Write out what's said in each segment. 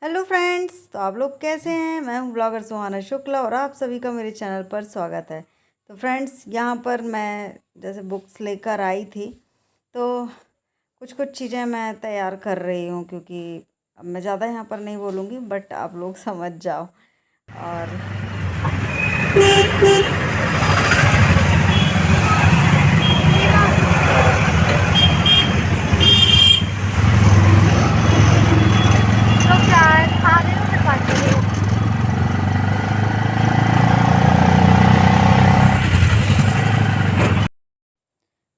Hello friends, तो आप लोग कैसे हैं। मैं हूं ब्लॉगर सुहाना शुक्ला और आप सभी का मेरे चैनल पर स्वागत है। तो फ्रेंड्स, यहाँ पर मैं जैसे बुक्स लेकर आई थी तो कुछ कुछ चीज़ें मैं तैयार कर रही हूँ, क्योंकि अब मैं ज़्यादा यहाँ पर नहीं बोलूँगी, बट आप लोग समझ जाओ। और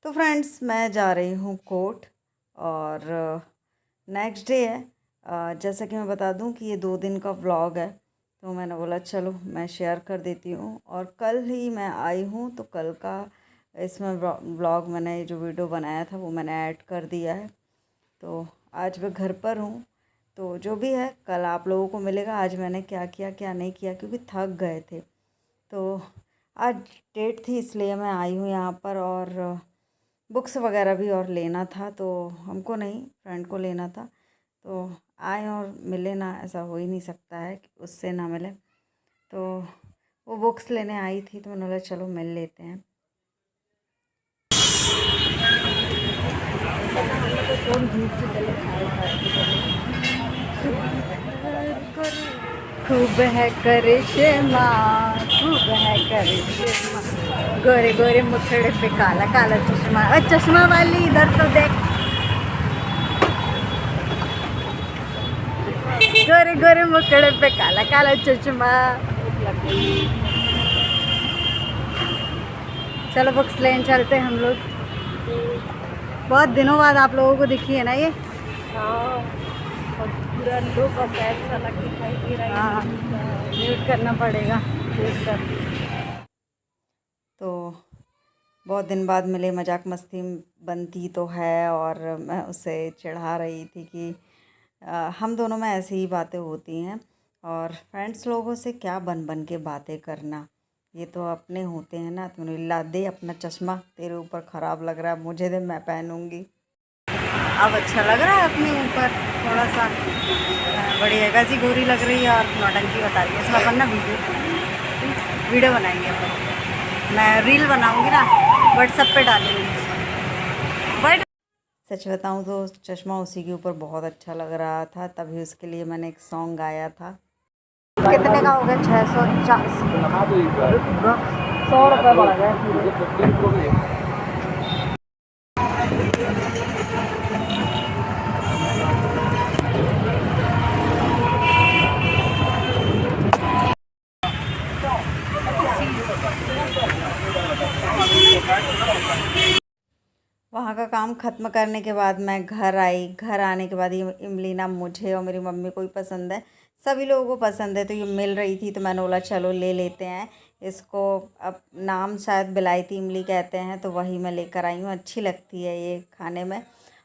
तो फ्रेंड्स, मैं जा रही हूँ कोर्ट और नेक्स्ट डे है। जैसा कि मैं बता दूं कि ये 2 दिन का व्लॉग है, तो मैंने बोला चलो मैं शेयर कर देती हूँ। और कल ही मैं आई हूँ, तो कल का इसमें व्लॉग मैंने जो वीडियो बनाया था वो मैंने ऐड कर दिया है। तो आज मैं घर पर हूँ, तो जो भी है कल आप लोगों को मिलेगा आज मैंने क्या किया क्या नहीं किया, क्योंकि थक गए थे। तो आज डेट थी इसलिए मैं आई हूँ यहाँ पर। और बुक्स वगैरह भी और लेना था, तो हमको नहीं, फ्रेंड को लेना था। तो आए और मिले ना, ऐसा हो ही नहीं सकता है कि उससे ना मिले। तो वो बुक्स लेने आई थी, तो मैंने बोला चलो मिल लेते हैं। खूब है करिश्मा, खूब है करिश्मा, गोरे गोरे मुखड़े पे काला काला चश्मा। चश्मा वाली इधर तो देख, गोरे गोरे मुखड़े पे काला काला चश्मा। चलो बुक्स लेने चलते हैं हम लोग। बहुत दिनों बाद आप लोगों को दिखी है ना ये। हाँ, और पूरा लुक और सैड सा लग दिखाई दे रहा है। हाँ, म्यूट करना पड़ेगा। देख कर तो बहुत दिन बाद मिले, मजाक मस्ती बनती तो है। और मैं उसे चिढ़ा रही थी कि हम दोनों में ऐसी ही बातें होती हैं। और फ्रेंड्स लोगों से क्या बन बन के बातें करना, ये तो अपने होते हैं ना। तुमने ला दे अपना चश्मा, तेरे ऊपर ख़राब लग रहा है, मुझे दे मैं पहनूंगी। अब अच्छा लग रहा है अपने ऊपर थोड़ा सा, बड़ी ऐसी गोरी लग रही है और नौटंकी बता रही है। इसमें अपन ना वीडियो बनाएंगे अपन, मैं रील बनाऊंगी ना, व्हाट्सएप पे डालूंगी। बट सच बताऊं तो चश्मा उसी के ऊपर बहुत अच्छा लग रहा था, तभी उसके लिए मैंने एक सॉन्ग गाया था। कितने का हो गया? 680। 100 रुपये बढ़ गए। वहाँ का काम ख़त्म करने के बाद मैं घर आई। घर आने के बाद ये इमली ना मुझे और मेरी मम्मी को ही पसंद है, सभी लोगों को पसंद है। तो ये मिल रही थी, तो मैंने बोला चलो ले लेते हैं इसको। अब नाम शायद बिलायती इमली कहते हैं, तो वही मैं लेकर आई हूँ। अच्छी लगती है ये खाने में।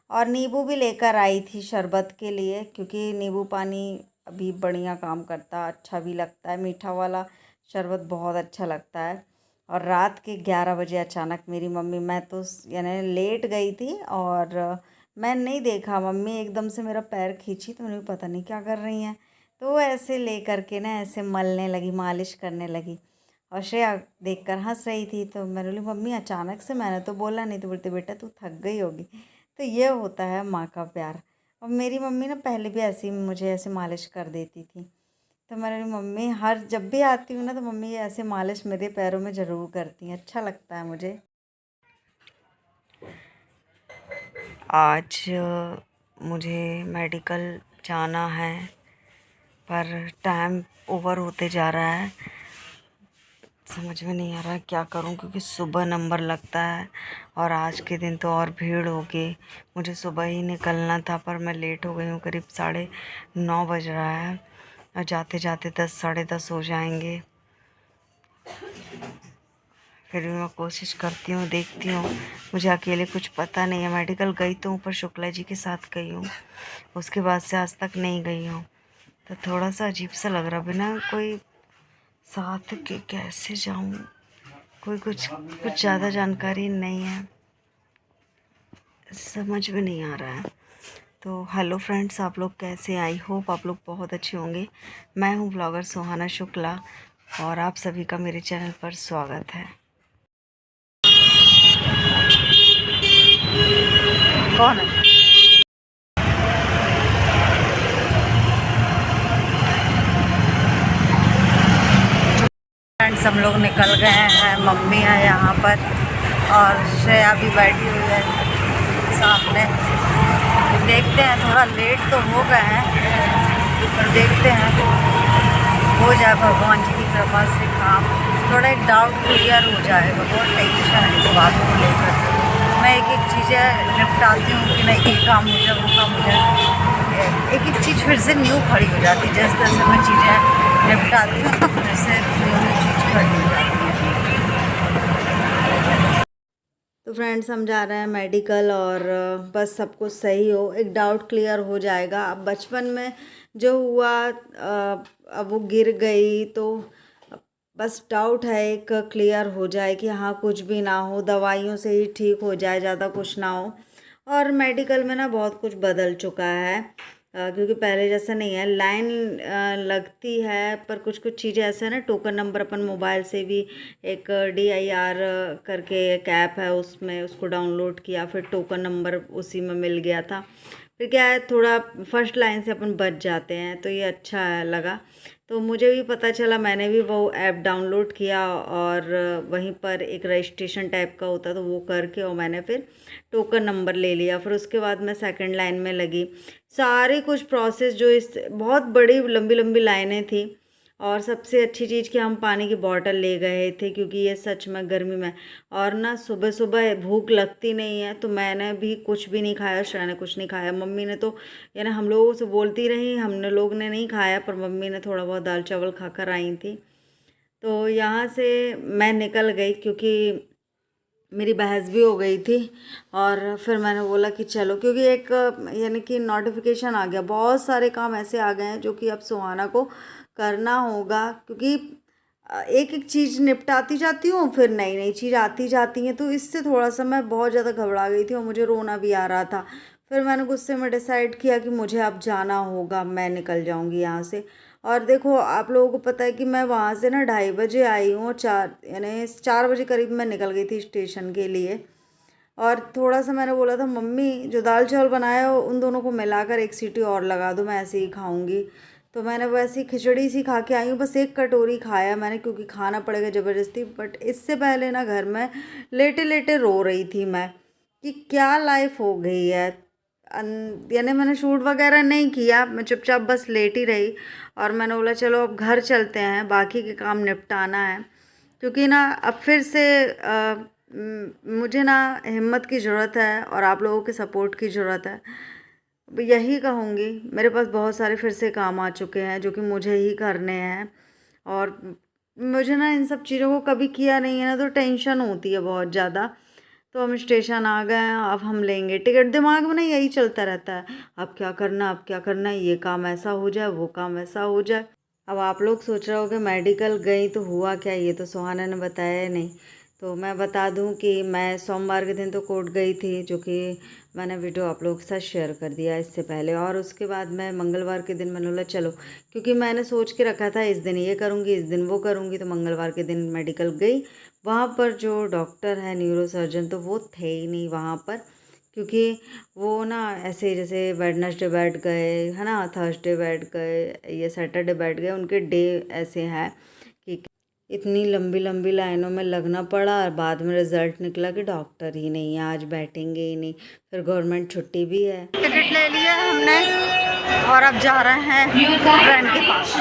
और नींबू भी लेकर आई थी शरबत के लिए, क्योंकि नींबू पानी अभी बढ़िया काम करता है, अच्छा भी लगता है। मीठा वाला शरबत बहुत अच्छा लगता है। और रात के 11 बजे अचानक मेरी मम्मी, मैं तो यानी लेट गई थी और मैं नहीं देखा, मम्मी एकदम से मेरा पैर खींची, तो मुझे पता नहीं क्या कर रही हैं। तो वो ऐसे ले करके ना ऐसे मलने लगी, मालिश करने लगी। और श्रेया देखकर हंस रही थी, तो मैंने बोली मम्मी अचानक से, मैंने तो बोला नहीं। तो बोलते बेटा तू थक गई होगी। तो ये होता है माँ का प्यार। और मेरी मम्मी ना पहले भी ऐसी मुझे ऐसे मालिश कर देती थी। तो मेरी मम्मी हर जब भी आती हूँ ना, तो मम्मी ये ऐसे मालिश मेरे पैरों में ज़रूर करती हैं, अच्छा लगता है मुझे। आज मुझे मेडिकल जाना है, पर टाइम ओवर होते जा रहा है। समझ में नहीं आ रहा है क्या करूं, क्योंकि सुबह नंबर लगता है और आज के दिन तो और भीड़ होगी। मुझे सुबह ही निकलना था, पर मैं लेट हो गई हूँ, करीब 9:30 बज रहा है और जाते जाते 10 10:30 हो जाएंगे। फिर भी मैं कोशिश करती हूँ, देखती हूँ। मुझे अकेले कुछ पता नहीं है। मेडिकल गई तो ऊपर शुक्ला जी के साथ गई हूँ, उसके बाद से आज तक नहीं गई हूँ। तो थोड़ा सा अजीब सा लग रहा, बिना कोई साथ के कैसे जाऊँ। कोई कुछ ज़्यादा जानकारी नहीं है, समझ में नहीं आ रहा है। तो हेलो फ्रेंड्स, आप लोग कैसे? आई होप आप लोग बहुत अच्छे होंगे। मैं हूँ ब्लॉगर सुहाना शुक्ला और आप सभी का मेरे चैनल पर स्वागत है। कौन है? फ्रेंड्स, हम लोग निकल गए हैं। मम्मी है यहाँ पर और श्रेया भी बैठी हुई है सामने। देखते हैं, थोड़ा लेट तो हो गए हैं पर देखते हैं हो जाए भगवान जी की कृपा से काम। थोड़ा एक डाउट क्लियर हो जाएगा। बहुत टेंशन है इस बात को लेकर। मैं एक एक चीज़ें निपटाती हूँ कि नहीं ये काम हो जाए वो काम हो जाए, एक एक चीज़ फिर से न्यू खड़ी हो जाती है। जिस तरह से मैं चीज़ें निपटाती हूँ फिर से न्यू चीज़ खड़ी हो जाती है। तो फ्रेंड्स, हम जा रहे हैं मेडिकल और बस सब कुछ सही हो, एक डाउट क्लियर हो जाएगा। अब बचपन में जो हुआ अब वो गिर गई तो बस डाउट है एक क्लियर हो जाए कि हाँ कुछ भी ना हो, दवाइयों से ही ठीक हो जाए, ज़्यादा कुछ ना हो। और मेडिकल में ना बहुत कुछ बदल चुका है क्योंकि पहले जैसा नहीं है। लाइन लगती है पर कुछ कुछ चीज़ें ऐसे हैं ना, टोकन नंबर अपन मोबाइल से भी एक DIR करके एक ऐप है, उसमें उसको डाउनलोड किया, फिर टोकन नंबर उसी में मिल गया था। फिर क्या है, थोड़ा फर्स्ट लाइन से अपन बच जाते हैं तो ये अच्छा लगा। तो मुझे भी पता चला, मैंने भी वो ऐप डाउनलोड किया और वहीं पर एक रजिस्ट्रेशन टाइप का होता तो वो करके और मैंने फिर टोकन नंबर ले लिया। फिर उसके बाद मैं सेकंड लाइन में लगी। सारे कुछ प्रोसेस जो इस बहुत बड़ी लंबी लंबी लाइनें थी। और सबसे अच्छी चीज़ कि हम पानी की बॉटल ले गए थे क्योंकि ये सच में गर्मी में और ना सुबह सुबह भूख लगती नहीं है। तो मैंने भी कुछ भी नहीं खाया, श्रेया ने कुछ नहीं खाया। मम्मी ने तो यानी हम लोगों से बोलती रही, हमने लोग ने नहीं खाया, पर मम्मी ने थोड़ा बहुत दाल चावल खाकर आई थी। तो यहाँ से मैं निकल गई क्योंकि मेरी बहस भी हो गई थी। और फिर मैंने बोला कि चलो, क्योंकि एक यानी कि नोटिफिकेशन आ गया, बहुत सारे काम ऐसे आ गए हैं जो कि अब सुहाना को करना होगा। क्योंकि एक एक चीज़ निपटाती जाती हूँ, फिर नई नई चीज़ आती जाती हैं, तो इससे थोड़ा सा मैं बहुत ज़्यादा घबरा गई थी और मुझे रोना भी आ रहा था। फिर मैंने गुस्से में डिसाइड किया कि मुझे अब जाना होगा, मैं निकल जाऊँगी यहाँ से। और देखो, आप लोगों को पता है कि मैं वहाँ से ना 2:30 बजे आई हूँ, 4 यानी 4 बजे करीब मैं निकल गई थी स्टेशन के लिए। और थोड़ा सा मैंने बोला था मम्मी जो दाल चावल बनाया हो उन दोनों को मिलाकर एक सीटी और लगा दो, मैं ऐसे ही खाऊंगी। तो मैंने वैसी खिचड़ी सी खा के आई हूँ, बस एक कटोरी खाया मैंने क्योंकि खाना पड़ेगा ज़बरदस्ती। बट इससे पहले ना घर में लेटे लेटे रो रही थी मैं कि क्या लाइफ हो गई है। यानी मैंने शूट वगैरह नहीं किया, मैं चुपचाप बस लेटी रही। और मैंने बोला चलो अब घर चलते हैं, बाकी के काम निपटाना है। क्योंकि ना अब फिर से मुझे ना हिम्मत की ज़रूरत है और आप लोगों के सपोर्ट की ज़रूरत है। अब यही कहूँगी, मेरे पास बहुत सारे फिर से काम आ चुके हैं जो कि मुझे ही करने हैं। और मुझे ना इन सब चीज़ों को कभी किया नहीं है ना, तो टेंशन होती है बहुत ज़्यादा। तो हम स्टेशन आ गए हैं, अब हम लेंगे टिकट। दिमाग में ना यही चलता रहता है, अब क्या करना, अब क्या करना, ये काम ऐसा हो जाए, वो काम ऐसा हो जाए। अब आप लोग सोच रहे हो कि मेडिकल गई तो हुआ क्या, ये तो सुहाना ने बताया नहीं। तो मैं बता दूं कि मैं सोमवार के दिन तो कोर्ट गई थी, जो कि मैंने वीडियो आप लोगों के साथ शेयर कर दिया इससे पहले। और उसके बाद मैं मंगलवार के दिन मैंने बोला चलो, क्योंकि मैंने सोच के रखा था इस दिन ये करूँगी, इस दिन वो करूँगी। तो मंगलवार के दिन मेडिकल गई। वहाँ पर जो डॉक्टर है न्यूरो सर्जन, तो वो थे ही नहीं वहाँ पर। क्योंकि वो ना ऐसे जैसे वेडनेसडे बैठ गए है ना, थर्सडे बैठ गए, ये सैटरडे बैठ गए, उनके डे ऐसे हैं कि इतनी लंबी लंबी लाइनों में लगना पड़ा। और बाद में रिजल्ट निकला कि डॉक्टर ही नहीं है, आज बैठेंगे ही नहीं। फिर गवर्नमेंट छुट्टी भी है। टिकट ले लिया हमने और अब जा रहे हैं ट्रेन के पास।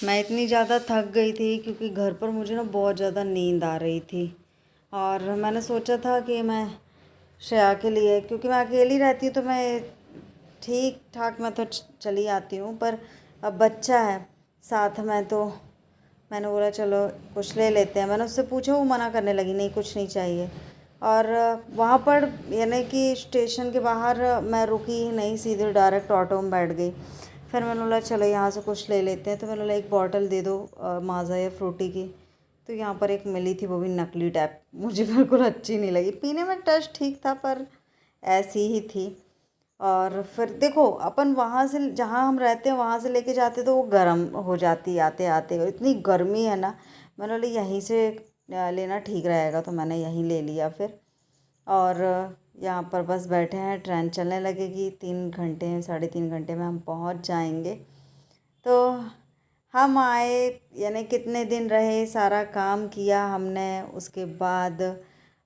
मैं इतनी ज़्यादा थक गई थी क्योंकि घर पर मुझे ना बहुत ज़्यादा नींद आ रही थी। और मैंने सोचा था कि मैं श्रेया के लिए, क्योंकि मैं अकेली रहती हूँ तो मैं ठीक ठाक मैं तो चली आती हूँ, पर अब बच्चा है साथ में तो मैंने बोला चलो कुछ ले लेते हैं। मैंने उससे पूछा, वो मना करने लगी, नहीं कुछ नहीं चाहिए। और वहाँ पर यानी कि स्टेशन के बाहर मैं रुकी ही नहीं, सीधे डायरेक्ट ऑटो में बैठ गई। फिर मैंने बोला चलो यहाँ से कुछ ले लेते हैं, तो मैंने बोला एक बॉटल दे दो माज़ा या फ्रूटी की। तो यहाँ पर एक मिली थी, वो भी नकली टाइप, मुझे बिल्कुल अच्छी नहीं लगी। पीने में टेस्ट ठीक था पर ऐसी ही थी। और फिर देखो अपन वहाँ से जहाँ हम रहते हैं वहाँ से लेके जाते तो वो गर्म हो जाती आते आते, इतनी गर्मी है ना। मैंने बोला यहीं से लेना ठीक रहेगा, तो मैंने यहीं ले लिया फिर। और यहाँ पर बस बैठे हैं, ट्रेन चलने लगेगी, 3 घंटे 3.5 घंटे में हम पहुँच जाएंगे। तो हम आए यानी कितने दिन रहे, सारा काम किया हमने, उसके बाद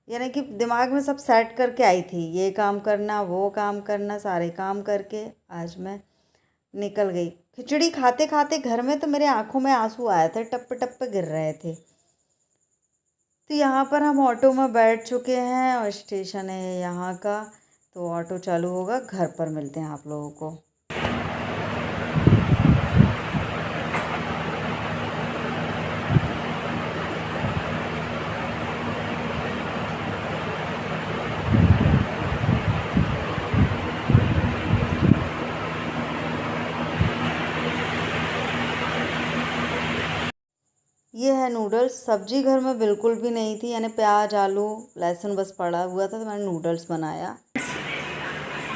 यानी कि दिमाग में सब सेट करके आई थी, ये काम करना वो काम करना, सारे काम करके आज मैं निकल गई। खिचड़ी खाते खाते घर में तो मेरे आंखों में आंसू आए थे, टप टप गिर रहे थे। तो यहाँ पर हम ऑटो में बैठ चुके हैं और स्टेशन है यहाँ का, तो ऑटो चालू होगा, घर पर मिलते हैं आप लोगों को। ये है नूडल्स। सब्जी घर में बिल्कुल भी नहीं थी, यानी प्याज आलू लहसुन बस पड़ा हुआ था, तो मैंने नूडल्स बनाया।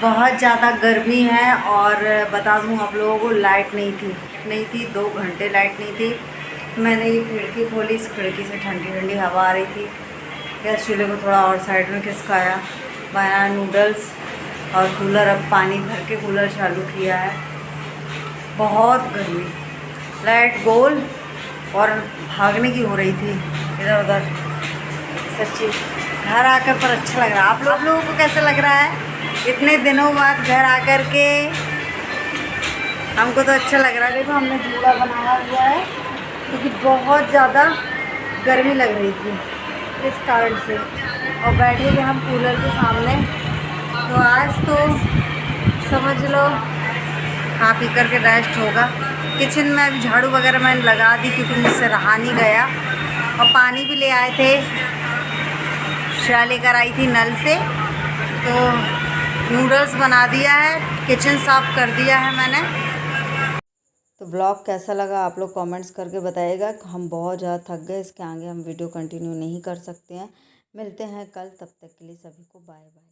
बहुत ज़्यादा गर्मी है और बता दूँ आप लोगों को, लाइट नहीं थी 2 घंटे लाइट नहीं थी। मैंने ये खिड़की खोली, इस खिड़की से ठंडी ठंडी हवा आ रही थी। गैस चूल्हे को थोड़ा और साइड में खिसकाया, बनाया नूडल्स, और कूलर, अब पानी भर के कूलर चालू किया है। बहुत गर्मी, लाइट गोल और भागने की हो रही थी इधर उधर। सच्ची घर आकर पर अच्छा लग रहा है। आप लोगों को कैसा लग रहा है? इतने दिनों बाद घर आकर के हमको तो अच्छा लग रहा है। देखो हमने झूला बनाया हुआ है क्योंकि बहुत ज़्यादा गर्मी लग रही थी इस कारण से, और बैठे थे हम कूलर के सामने। तो आज तो समझ लो खा पी करके रेस्ट होगा। किचन में अभी झाड़ू वगैरह मैंने लगा दी क्योंकि मुझसे रहा नहीं गया, और पानी भी ले आए थे, श्रेया लेकर आई थी नल से। तो नूडल्स बना दिया है, किचन साफ़ कर दिया है मैंने। तो ब्लॉग कैसा लगा आप लोग कमेंट्स करके बताइएगा। हम बहुत ज़्यादा थक गए, इसके आगे हम वीडियो कंटिन्यू नहीं कर सकते हैं। मिलते हैं कल, तब तक के लिए सभी को बाय बाय।